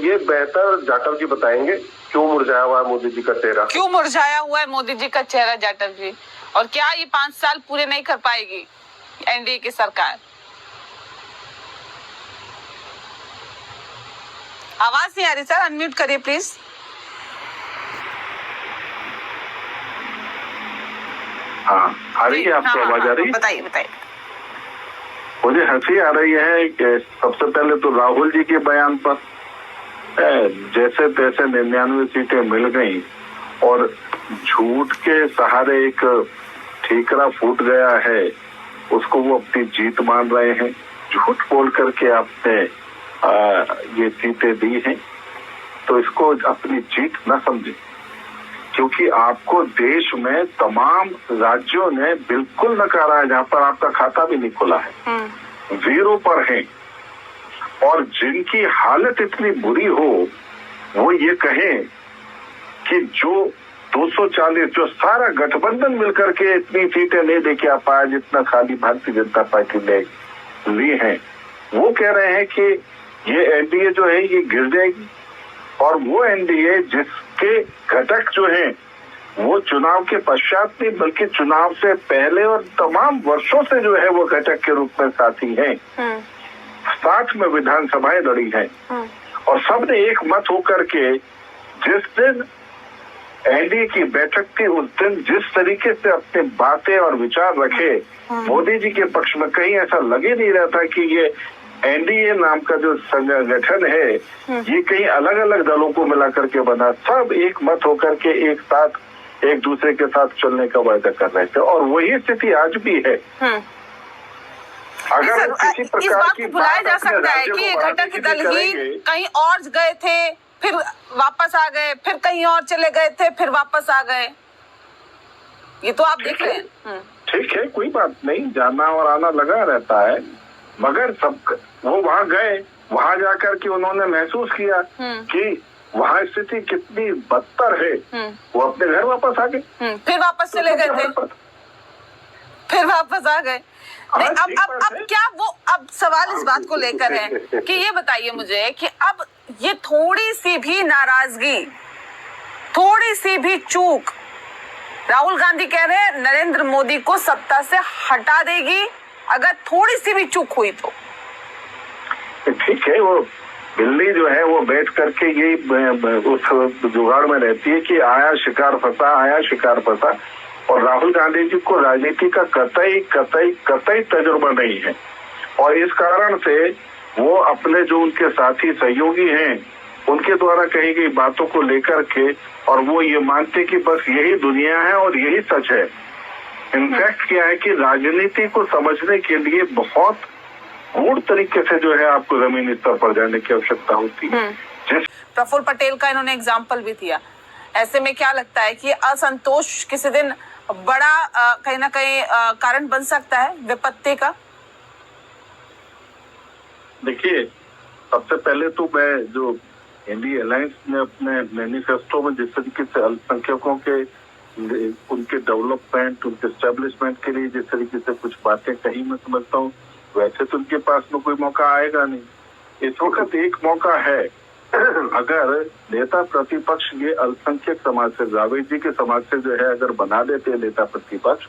ये बेहतर जाटव जी बताएंगे क्यों मुरझाया हुआ है मोदी जी का चेहरा। क्यों मुरझाया हुआ है मोदी जी का चेहरा जाटव जी, और क्या ये 5 साल पूरे नहीं कर पाएगी एनडीए की सरकार? आवाज नहीं आ रही सर, अनम्यूट करिए प्लीज। हाँ आ रही है आपको आवाज आ रही है? बताइए बताइए। मुझे हंसी आ रही है कि सबसे पहले तो राहुल जी के बयान पर जैसे तैसे 99 सीटें मिल गई और झूठ के सहारे एक ठीकरा फूट गया है, उसको वो अपनी जीत मान रहे हैं। झूठ बोल करके आपने ये सीटें दी हैं, तो इसको अपनी जीत न समझे, क्योंकि आपको देश में तमाम राज्यों ने बिल्कुल नकारा है, जहां पर आपका खाता भी नहीं खुला है, जीरो पर है। और जिनकी हालत इतनी बुरी हो, वो ये कहें कि जो 240 जो सारा गठबंधन मिलकर के इतनी सीटें नहीं दे के आ पाया जितना खाली भारतीय जनता पार्टी ने ली हैं, वो कह रहे हैं कि ये एनडीए जो है ये गिर जाएगी। और वो एनडीए जिसके घटक जो हैं वो चुनाव के पश्चात नहीं बल्कि चुनाव से पहले और तमाम वर्षों से जो है वो घटक के रूप में साथी हैं, साथ में विधानसभाएं लड़ी हैं, और सबने एक मत होकर के जिस दिन एनडीए की बैठक थी उस दिन जिस तरीके से अपने बातें और विचार रखे मोदी जी के पक्ष में, कहीं ऐसा लगे नहीं रहा था कि ये एनडीए नाम का जो संगठन है ये कहीं अलग अलग दलों को मिला करके बना। सब एक मत होकर के एक साथ एक दूसरे के साथ चलने का वायदा कर रहे थे, और वही स्थिति आज भी है। अगर किसी प्रकार की बुलाया जा सकता है कि घटक दल ही कहीं और गए थे, फिर वापस आ गए, फिर कहीं और चले गए थे, फिर वापस आ गए, ये तो आप देख रहे हैं। ठीक है, कोई बात नहीं, जाना और आना लगा रहता है, मगर सब वो वहां गए, वहां जाकर के उन्होंने महसूस किया कि वहां स्थिति कितनी बदतर है, वो अपने घर वापस आ गए, फिर वापस चले गए थे, फिर वापस आ गए। नहीं, अब क्या वो, अब सवाल इस बात को लेकर है कि ये बताइए मुझे कि अब ये थोड़ी सी भी नाराजगी, थोड़ी सी भी चूक, राहुल गांधी कह रहे हैं नरेंद्र मोदी को सत्ता से हटा देगी अगर थोड़ी सी भी चूक हुई तो। ठीक है, वो बिल्ली जो है वो बैठ करके यही उस जुगाड़ में रहती है कि आया शिकार फंसा, आया शिकार फंसा। और राहुल गांधी जी को राजनीति का कतई तजुर्बा नहीं है, और इस कारण से वो अपने जो उनके साथी सहयोगी हैं उनके द्वारा कही गई बातों को लेकर के, और वो ये मानते कि बस यही दुनिया है और यही सच है। इनफैक्ट क्या है कि राजनीति को समझने के लिए बहुत गूढ़ तरीके से जो है आपको जमीनी स्तर पर जाने की आवश्यकता होती है। प्रफुल्ल पटेल का इन्होंने एग्जाम्पल भी दिया। ऐसे में क्या लगता है कि असंतोष किसी दिन बड़ा कहीं ना कहीं कारण बन सकता है विपत्ति का? देखिए, सबसे पहले तो मैं जो इंडिया अलायंस ने अपने मैनिफेस्टो में जिस तरीके से अल्पसंख्यकों के उनके डेवलपमेंट, उनके एस्टेब्लिशमेंट के लिए जिस तरीके से कुछ बातें कही, मैं समझता हूँ वैसे तो उनके पास में कोई मौका आएगा नहीं। इस वक्त एक मौका है, अगर नेता प्रतिपक्ष ये अल्पसंख्यक समाज से, जावेद जी के समाज से जो है अगर बना देते हैं नेता प्रतिपक्ष,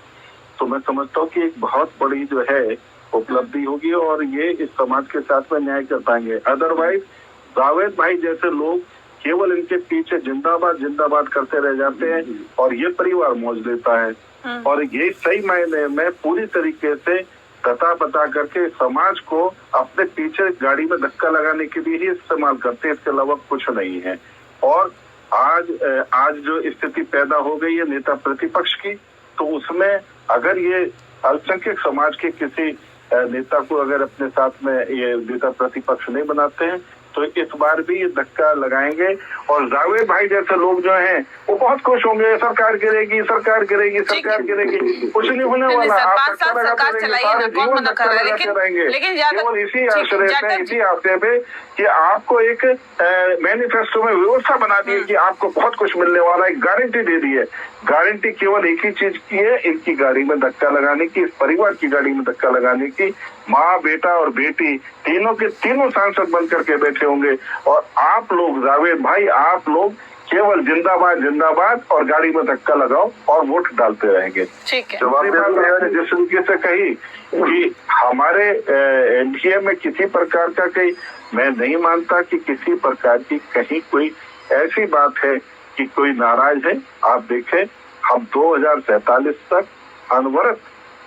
तो मैं समझता हूँ कि एक बहुत बड़ी जो है उपलब्धि होगी और ये इस समाज के साथ में न्याय कर पाएंगे। अदरवाइज जावेद भाई जैसे लोग केवल इनके पीछे जिंदाबाद जिंदाबाद करते रह जाते हैं और ये परिवार मौज लेता है, और ये सही मायने में पूरी तरीके से कथा बता करके समाज को अपने पीछे गाड़ी में धक्का लगाने के लिए ही इस्तेमाल करते हैं, इसके अलावा कुछ नहीं है। और आज जो स्थिति पैदा हो गई है नेता प्रतिपक्ष की, तो उसमें अगर ये अल्पसंख्यक समाज के किसी नेता को अगर अपने साथ में ये नेता प्रतिपक्ष नहीं बनाते हैं तो इस बार भी ये धक्का लगाएंगे, और जावेद भाई जैसे लोग जो हैं वो बहुत खुश होंगे, सरकार गिरेगी, सरकार गिरेगी, सरकार गिरेगी, कुछ नहीं होने वाला। आप सरकार चलाइए, जीवन धक्का लगाते रहेंगे, केवल इसी आश्रय में, इसी आशय में कि आपको एक मैनिफेस्टो में व्यवस्था बना दी है कि आपको बहुत कुछ मिलने वाला है, गारंटी दे दी है। गारंटी केवल एक ही चीज की है, इनकी गाड़ी में धक्का लगाने की, इस परिवार की गाड़ी में धक्का लगाने की, माँ, बेटा और बेटी तीनों के तीनों सांसद बन करके बैठे होंगे। और आप लोग, जावेद भाई, आप लोग केवल जिंदाबाद जिंदाबाद और गाड़ी में धक्का लगाओ और वोट डालते रहेंगे। ठीक है। दूसरी बात मैंने जिस तरीके से कही कि हमारे एनडीए में किसी प्रकार का कहीं, मैं नहीं मानता कि किसी प्रकार की कहीं कोई ऐसी बात है कि कोई नाराज है। आप देखें, हम 2047 तक अनवरत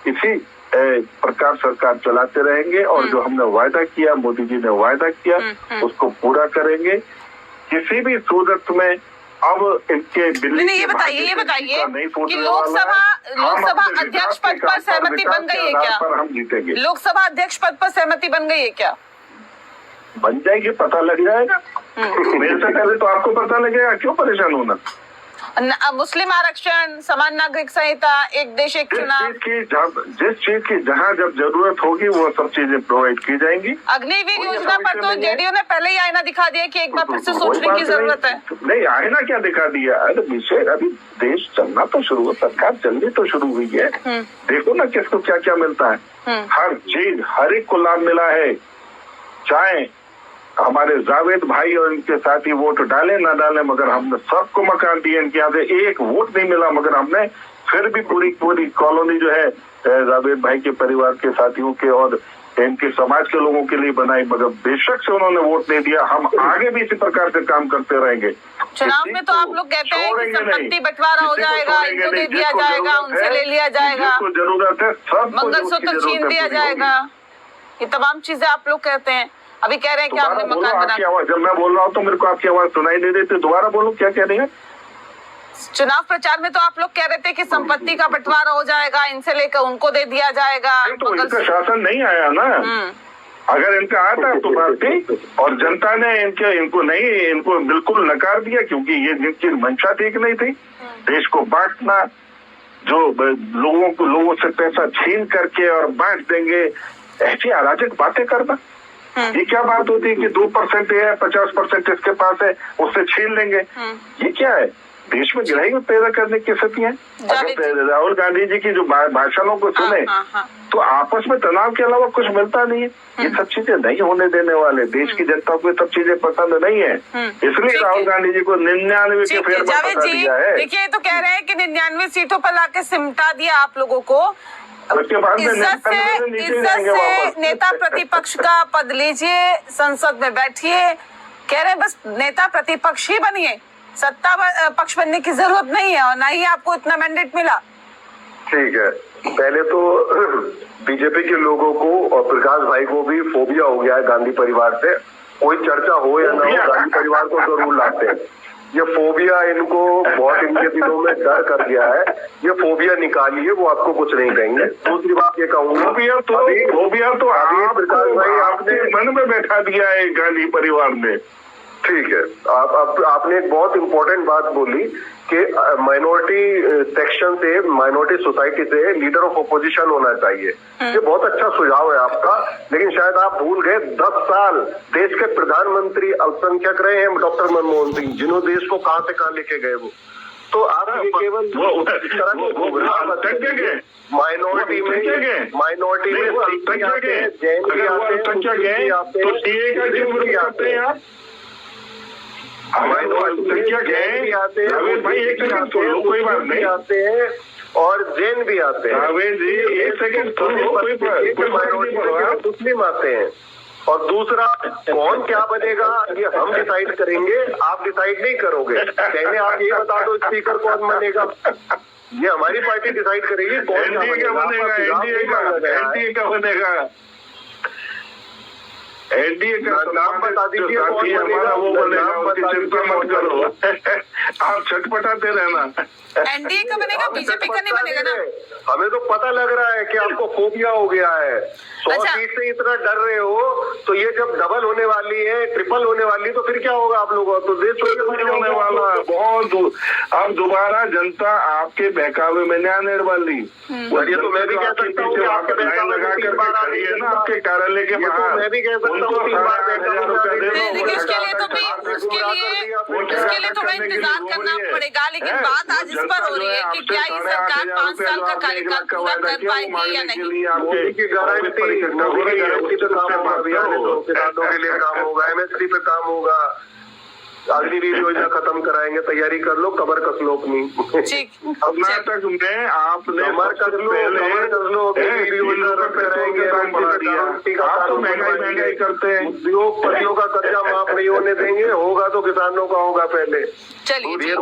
इसी प्रकार सरकार चलाते रहेंगे और जो हमने वायदा किया, मोदी जी ने वायदा किया, उसको पूरा करेंगे। किसी भी सूरत में अब इनके नहीं, ये बताइए कि लोकसभा अध्यक्ष पद पर सहमति बन गई है क्या? हम जीतेंगे। लोकसभा अध्यक्ष पद पर सहमति बन गई है क्या? बन जाएगी, पता लग जाएगा। मेरे से पहले तो आपको पता लगेगा, क्यों परेशान होना। मुस्लिम आरक्षण, समान नागरिक संहिता, एक देश एक चुनाव, जिस चीज की जहाँ जब जरूरत होगी वो सब चीजें प्रोवाइड की जाएंगी। अग्निवीर योजना पर तो जेडीयू ने पहले ही आईना दिखा दिया कि एक बार फिर से सोचने की जरूरत है। नहीं, आईना क्या दिखा दिया, अरे विषय अभी देश चलना तो शुरू हो, सरकार चलनी तो शुरू हुई है। देखो ना किसको क्या क्या मिलता है, हर चीज हर एक को लाभ मिला है। चाहे हमारे जावेद भाई और इनके साथी वोट डाले ना डाले, मगर हमने सबको मकान दिए। इनके यहाँ से एक वोट नहीं मिला, मगर हमने फिर भी पूरी कॉलोनी जो है जावेद भाई के परिवार के साथियों के और इनके समाज के लोगों के लिए बनाई। मगर बेशक से उन्होंने वोट नहीं दिया। हम आगे भी इसी प्रकार से काम करते रहेंगे। चुनाव में तो आप लोग कहते हैं कि संपत्ति बंटवारा हो जाएगा, इनको दे दिया जाएगा, उनसे ले लिया जाएगा, जरूरत है सब, मंगलसूत्र छीन दिया जाएगा, ये तमाम चीजें आप लोग कहते हैं। अभी कह रहे हैं कि आपने मकान बना। जब मैं बोल रहा हूँ तो मेरे को आपकी आवाज सुनाई नहीं देती, दोबारा बोलो क्या कह रही है। चुनाव प्रचार में तो आप लोग कह रहे थे कि संपत्ति का बंटवारा हो जाएगा, इनसे लेकर उनको दे दिया जाएगा। तो इनका शासन नहीं आया ना, अगर इनका आता तो बात थी। और जनता ने इनको बिल्कुल नकार दिया, क्योंकि ये जिनकी मंशा ठीक नहीं थी, देश को बांटना, जो लोगों से पैसा छीन करके और बांट देंगे, ऐसी अराजक बातें करना, ये क्या बात होती है कि 2% है, 50% इसके पास है, उससे छीन लेंगे। ये क्या है, देश में गिराई पैदा करने की स्थिति है। अगर राहुल गांधी जी की जो भाषणों को सुने तो आपस में तनाव के अलावा कुछ मिलता नहीं है। ये सब चीजें नहीं होने देने वाले, देश की जनता को सब चीजें पसंद नहीं है, इसलिए राहुल गांधी जी को 99 के फेरबदल कर दिया है। देखिए, तो कह रहे हैं कि 99 सीटों पर लाके सिमटा दिया आप लोगों को। उसके बाद इज्जत से नेता प्रतिपक्ष का पद लीजिए, संसद में बैठिए। कह रहे हैं बस नेता प्रतिपक्ष ही बनिए, सत्ता पक्ष बनने की जरूरत नहीं है और ना ही आपको इतना मैंडेट मिला। ठीक है, पहले तो बीजेपी के लोगों को और प्रकाश भाई को भी फोबिया हो गया है गांधी परिवार से। कोई चर्चा हो या ना हो, गांधी परिवार को जरूर लाते हैं। ये फोबिया इनको बहुत इनके दिलों में डर कर गया है। ये फोबिया निकालिए, वो आपको कुछ नहीं कहेंगे। दूसरी बात ये कहूंगा, फोबिया तो अभी प्रकाश भाई आपने मन में बैठा दिया है गांधी परिवार ने। ठीक है, आपने एक बहुत इम्पोर्टेंट बात बोली कि माइनॉरिटी सेक्शन से, माइनॉरिटी सोसाइटी से लीडर ऑफ अपोजिशन होना चाहिए। ये बहुत अच्छा सुझाव है आपका, लेकिन शायद आप भूल गए 10 साल देश के प्रधानमंत्री अल्पसंख्यक रहे हैं डॉक्टर मनमोहन सिंह, जिन्होंने देश को कहां से कहां लेके गए वो। तो आप ये केवल माइनॉरिटी में जैन भी आते हैं, आते हैं और जैन भी आते हैं, मुस्लिम आते हैं। और दूसरा, कौन क्या बनेगा ये हम डिसाइड करेंगे, आप डिसाइड नहीं करोगे। पहले आप ये बता दो स्पीकर कौन बनेगा, ये हमारी पार्टी डिसाइड करेगी कौन क्या बनेगा। एनडीए का बनेगा, एनडीए का नाम बता दीजिए, हमारा वो बनेगा, उसकी चिंता मत करो। आप छटपटाते रहना। एनडीए का बनेगा, बीजेपी का नहीं बनेगा ना। हमें तो पता लग रहा है कि आपको फोबिया हो गया है। 100 सीट से इतना डर रहे हो, तो ये जब डबल होने वाली है, ट्रिपल होने वाली, तो फिर क्या होगा आप लोगों? तो देश होने वाला है बहुत। अब दोबारा जनता आपके बहकावे में नहीं आने वाली। ये तो मैं भी कह सकता हूँ, आपके कार्यालय के बाहर, मैं भी कह सकता देखिए उसके लिए थोड़ा इंतजार करना पड़ेगा, लेकिन बात आज इस पर हो रही है कि क्या ये सरकार 5 साल का कार्यकाल पूरा कर पाएगी या नहीं। मोदी की गारंटी पे काम होगा, किसानों के लिए काम होगा, MSP पे काम होगा, अग्निवीर योजना खत्म कराएंगे, तैयारी कर लो, कमर कस लो अपनी। कर्नाटक में आपने कमर कस लो, आप तो महंगाई करते हैं, उद्योगपतियों का कर्जा माफ नहीं होने देंगे, होगा तो किसानों का होगा पहले। चलिए ये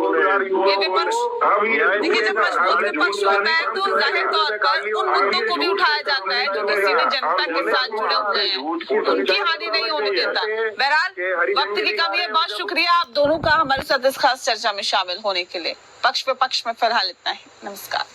विपक्ष, देखिए जब मजबूत विपक्ष होता है तो जाहिर तौर पर उन मुद्दों को भी उठाया जाता है जो किसी भी जनता के साथ जुड़े हुए हैं, उनकी हानि नहीं होने देता। बहरहाल वक्त की कमी है, बहुत शुक्रिया आप दोनों का हमारे साथ इस खास चर्चा में शामिल होने के लिए। पक्ष पे पक्ष में फिलहाल इतना ही, नमस्कार।